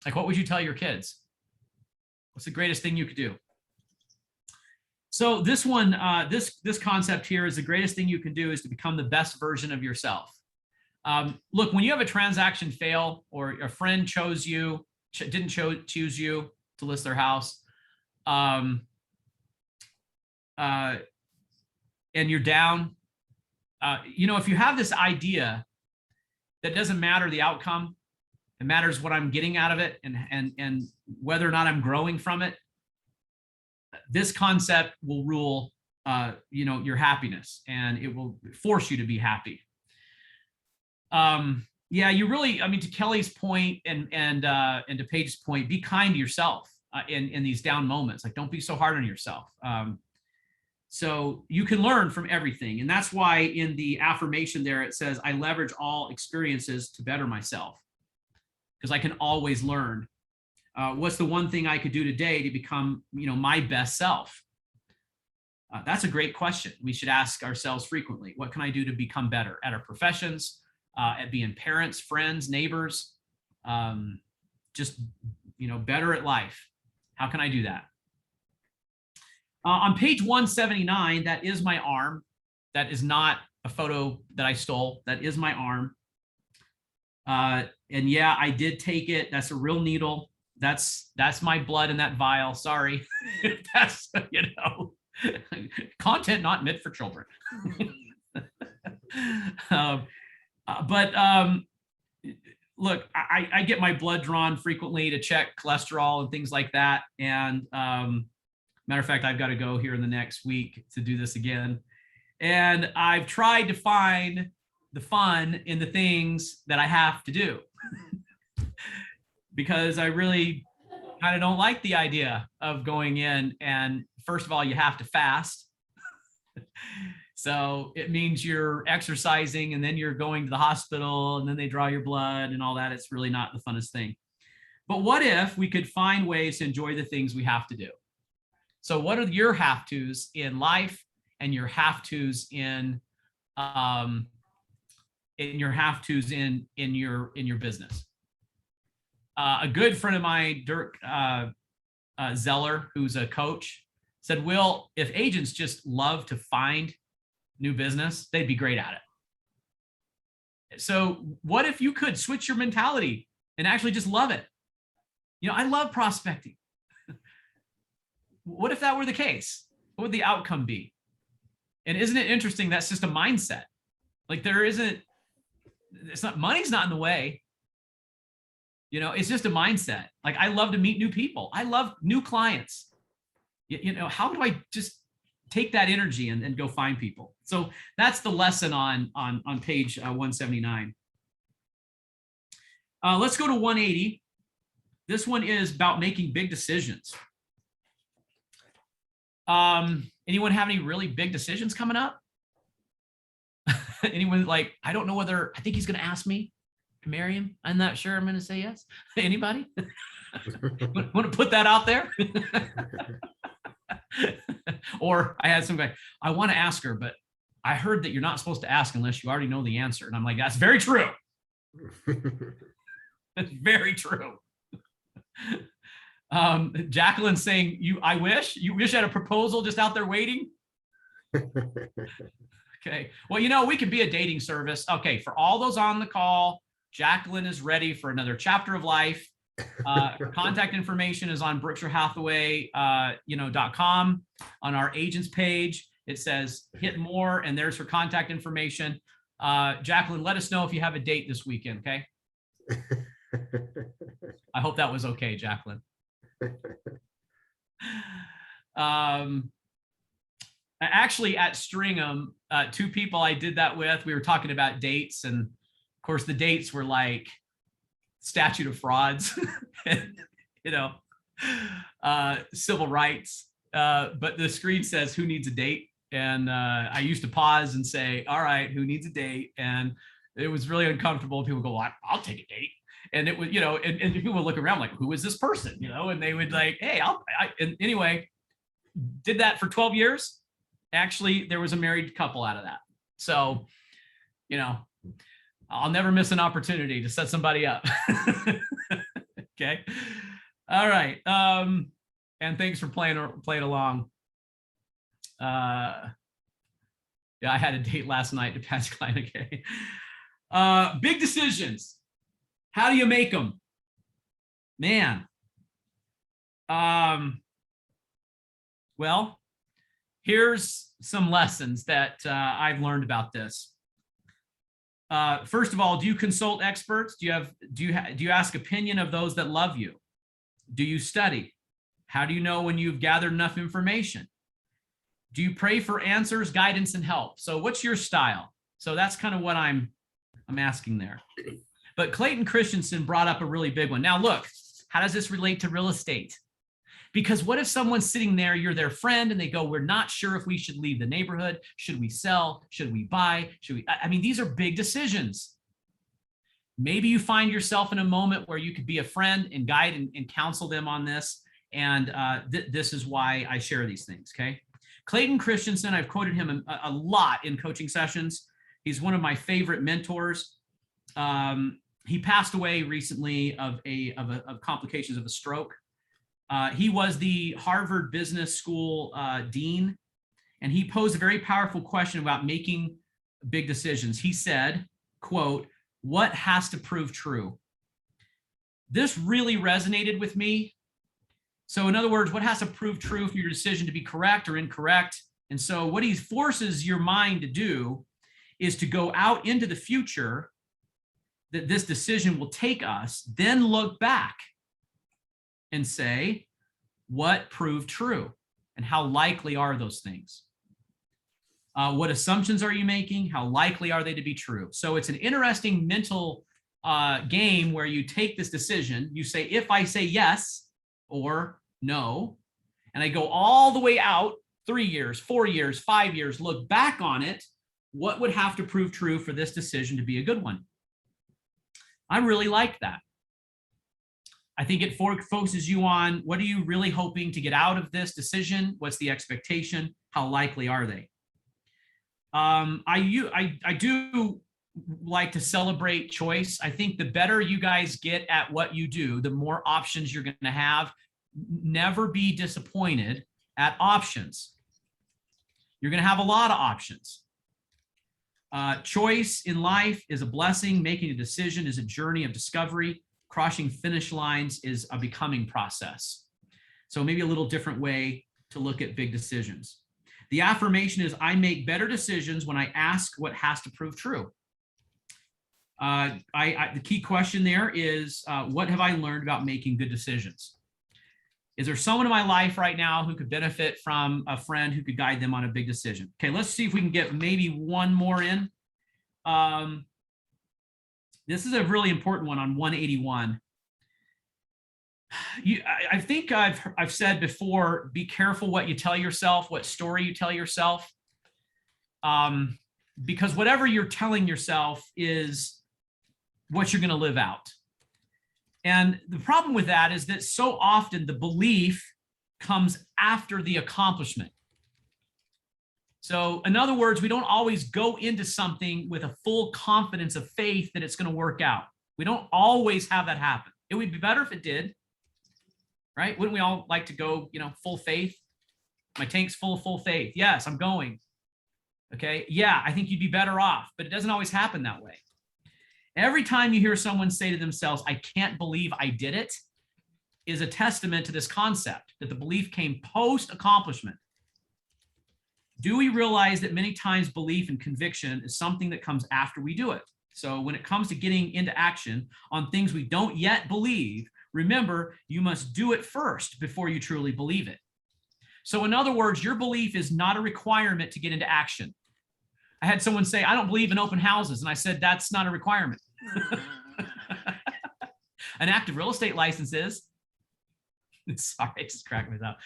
Like, what would you tell your kids? What's the greatest thing you could do? So this one, this concept here is the greatest thing you can do is to become the best version of yourself. Look, when you have a transaction fail or a friend chose you, didn't choose you to list their house, and you're down, if you have this idea that doesn't matter the outcome, it matters what I'm getting out of it and whether or not I'm growing from it, this concept will rule, your happiness, and it will force you to be happy. You really, to Kelly's point and to Paige's point, be kind to yourself in these down moments. Like, don't be so hard on yourself. So you can learn from everything. And that's why in the affirmation there, it says, I leverage all experiences to better myself, because I can always learn. What's the one thing I could do today to become, my best self? That's a great question. We should ask ourselves frequently. What can I do to become better at our professions, at being parents, friends, neighbors, just, better at life? How can I do that? On page 179, that is my arm. That is not a photo that I stole. That is my arm. And yeah, I did take it. That's a real needle. That's my blood in that vial. Sorry. That's, content not meant for children. Look, I get my blood drawn frequently to check cholesterol and things like that. And matter of fact, I've got to go here in the next week to do this again. And I've tried to find the fun in the things that I have to do because I really kind of don't like the idea of going in. And first of all, you have to fast. So it means you're exercising and then you're going to the hospital and then they draw your blood and all that. It's really not the funnest thing. But what if we could find ways to enjoy the things we have to do? So what are your have tos in life and your have tos in your have-tos in your business? A good friend of mine, Dirk Zeller, who's a coach, said, Will, if agents just love to find new business, they'd be great at it. So what if you could switch your mentality and actually just love it? I love prospecting. What if that were the case? What would the outcome be? And isn't it interesting? That's just a mindset. Like money's not in the way. It's just a mindset. Like, I love to meet new people. I love new clients. How do I just take that energy and go find people? So that's the lesson on page 179. Let's go to 180. This one is about making big decisions. Anyone have any really big decisions coming up? Anyone like, I don't know whether, I think he's going to ask me to marry him. I'm not sure I'm going to say yes. Anybody? Want to put that out there? Or I had some guy, I want to ask her, but I heard that you're not supposed to ask unless you already know the answer. And I'm like, that's very true. It's very true. Jacqueline's saying, I wish you had a proposal just out there waiting. Okay. Well, we could be a dating service. Okay. For all those on the call, Jacqueline is ready for another chapter of life. Her contact information is on BrookeshireHathaway.com on our agents page. It says hit more, and there's her contact information. Jacqueline, let us know if you have a date this weekend. Okay. I hope that was okay, Jacqueline. Actually, at Stringham, two people I did that with, we were talking about dates, and of course the dates were like statute of frauds, and, civil rights. But the screen says, who needs a date? And I used to pause and say, all right, who needs a date? And it was really uncomfortable. People go, well, I'll take a date. And it was, and people would look around like, who is this person? And they would like, hey, and anyway, did that for 12 years. Actually, there was a married couple out of that. So, I'll never miss an opportunity to set somebody up. Okay. All right. And thanks for playing along. Yeah, I had a date last night to pass client. Okay. Big decisions. How do you make them? Man. Well, here's some lessons that I've learned about this. First of all, do you consult experts? Do you ask opinion of those that love you? Do you study? How do you know when you've gathered enough information? Do you pray for answers, guidance, and help? So what's your style? So that's kind of what I'm asking there. But Clayton Christensen brought up a really big one. Now look, how does this relate to real estate? Because what if someone's sitting there, you're their friend, and they go, we're not sure if we should leave the neighborhood. Should we sell? Should we buy? These are big decisions. Maybe you find yourself in a moment where you could be a friend and guide and counsel them on this. And this is why I share these things, okay? Clayton Christensen, I've quoted him a lot in coaching sessions. He's one of my favorite mentors. He passed away recently of complications of a stroke. He was the Harvard Business School dean, and he posed a very powerful question about making big decisions. He said, quote, what has to prove true? This really resonated with me. So in other words, what has to prove true for your decision to be correct or incorrect? And so what he forces your mind to do is to go out into the future that this decision will take us, then look back and say, what proved true and how likely are those things? What assumptions are you making? How likely are they to be true? So it's an interesting mental game where you take this decision, you say, if I say yes or no, and I go all the way out 3 years, 4 years, 5 years, look back on it, what would have to prove true for this decision to be a good one? I really like that. I think it focuses you on what are you really hoping to get out of this decision? What's the expectation? How likely are they? I do like to celebrate choice. I think the better you guys get at what you do, the more options you're going to have. Never be disappointed at options. You're going to have a lot of options. Choice in life is a blessing. Making a decision is a journey of discovery. Crossing finish lines is a becoming process. So maybe a little different way to look at big decisions. The affirmation is, I make better decisions when I ask what has to prove true. The key question there is, what have I learned about making good decisions? Is there someone in my life right now who could benefit from a friend who could guide them on a big decision? Okay, let's see if we can get maybe one more in. This is a really important one on 181. I think I've said before, be careful what you tell yourself, what story you tell yourself, because whatever you're telling yourself is what you're going to live out. And the problem with that is that so often the belief comes after the accomplishment. So in other words, we don't always go into something with a full confidence of faith that it's going to work out. We don't always have that happen. It would be better if it did, right? Wouldn't we all like to go, full faith? My tank's full faith. Yes, I'm going. Okay. Yeah, I think you'd be better off, but it doesn't always happen that way. Every time you hear someone say to themselves, I can't believe I did it, is a testament to this concept that the belief came post-accomplishment. Do we realize that many times belief and conviction is something that comes after we do it? So when it comes to getting into action on things we don't yet believe, remember, you must do it first before you truly believe it. So in other words, your belief is not a requirement to get into action. I had someone say, I don't believe in open houses. And I said, that's not a requirement. An active real estate license is. Sorry, I just cracked myself.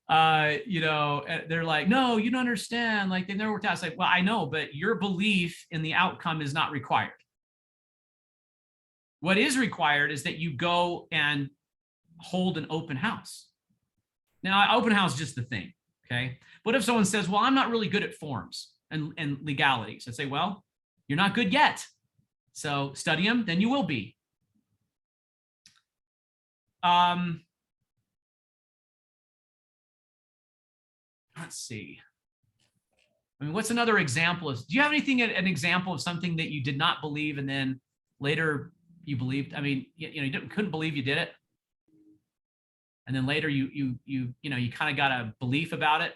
They're like, no, you don't understand. Like, they've never worked out. It's like, well, I know, but your belief in the outcome is not required. What is required is that you go and hold an open house. Now, open house is just the thing, okay? What if someone says, well, I'm not really good at forms and legalities? I'd say, well, you're not good yet. So study them, then you will be. Let's see. I mean, what's another example? Do you have anything, an example of something that you did not believe and then later you believed? I mean, you couldn't believe you did it, and then later you kind of got a belief about it.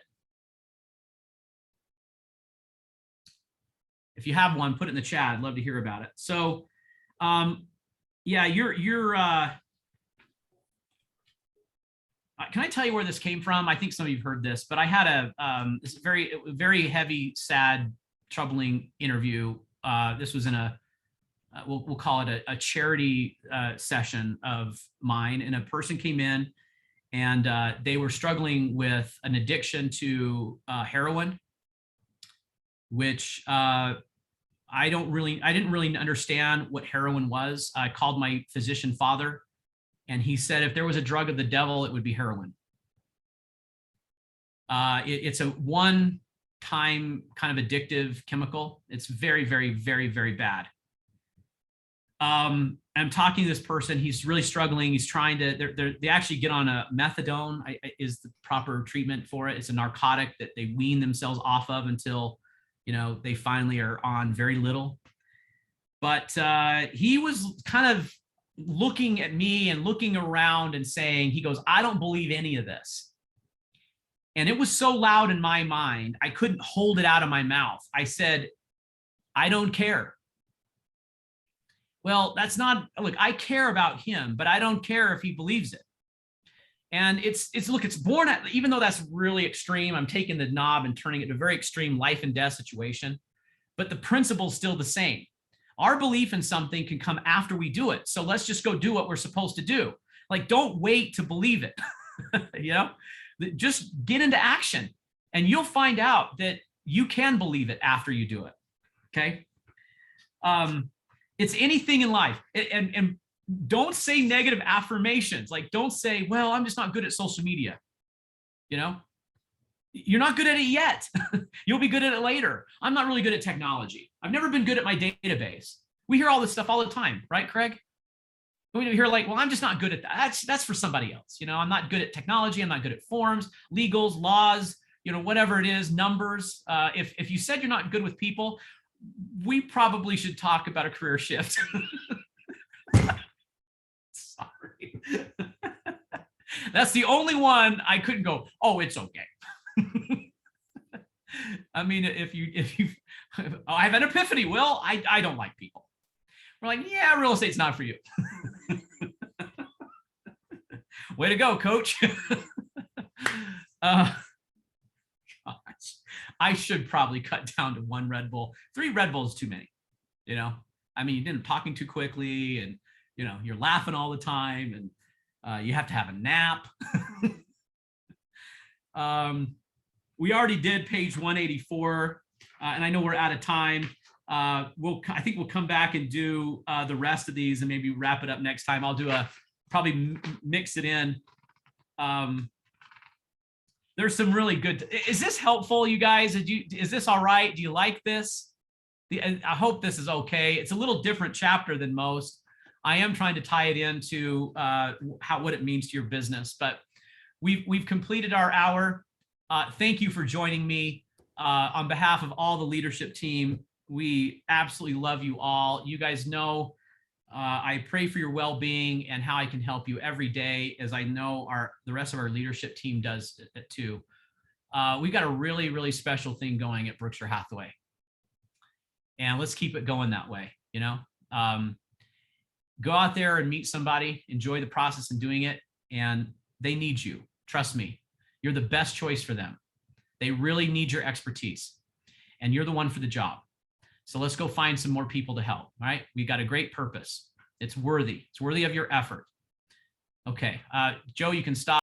If you have one, put it in the chat. I'd love to hear about it. So, yeah, can I tell you where this came from? I think some of you've heard this, but I had this very heavy, sad, troubling interview. This was in we'll call it a charity session of mine, and a person came in and they were struggling with an addiction to heroin, which I didn't really understand what heroin was. I called my physician father, and he said if there was a drug of the devil, it would be heroin. It's a one-time kind of addictive chemical. It's very, very, very, very bad. I'm talking to this person. He's really struggling. He's trying to, they actually get on a methadone is the proper treatment for it. It's a narcotic that they wean themselves off of until, they finally are on very little. But he was kind of looking at me and looking around and saying, he goes, I don't believe any of this. And it was so loud in my mind, I couldn't hold it out of my mouth. I said, I don't care. Well, that's not, look, I care about him, but I don't care if he believes it. And it's born at, even though that's really extreme, I'm taking the knob and turning it to a very extreme life and death situation, but the principle's still the same. Our belief in something can come after we do it. So let's just go do what we're supposed to do. Like, don't wait to believe it. Just get into action and you'll find out that you can believe it after you do it. Okay. It's anything in life. And don't say negative affirmations. Like, don't say, well, I'm just not good at social media. You're not good at it yet. You'll be good at it later. I'm not really good at technology. I've never been good at my database. We hear all this stuff all the time, right, Craig? We hear like, well, I'm just not good at that. That's for somebody else. I'm not good at technology. I'm not good at forms, legals, laws, whatever it is, numbers. If you said you're not good with people, we probably should talk about a career shift. Sorry. That's the only one I couldn't go, oh, it's okay. I mean, if you I have an epiphany, Will, I don't like people. We're like, yeah, real estate's not for you. Way to go, coach. Gosh, I should probably cut down to 1 Red Bull. 3 Red Bulls is too many. I mean, you're talking too quickly, and you're laughing all the time, and you have to have a nap. We already did page 184, and I know we're out of time. I think we'll come back and do the rest of these and maybe wrap it up next time. I'll do probably mix it in. The There's some really good. Is this helpful, you guys? Is this all right? Do you like this? I hope this is okay. It's a little different chapter than most. I am trying to tie it into what it means to your business, but we've completed our hour. Thank you for joining me. On behalf of all the leadership team, we absolutely love you all. You guys know I pray for your well-being and how I can help you every day, as I know the rest of our leadership team does it too. We've got a really, really special thing going at Berkshire Hathaway. And let's keep it going that way, you know? Go out there and meet somebody, enjoy the process in doing it, and they need you. Trust me, you're the best choice for them. They really need your expertise, and you're the one for the job. So let's go find some more people to help, all right? We've got a great purpose. It's worthy. It's worthy of your effort. Okay, Joe, you can stop.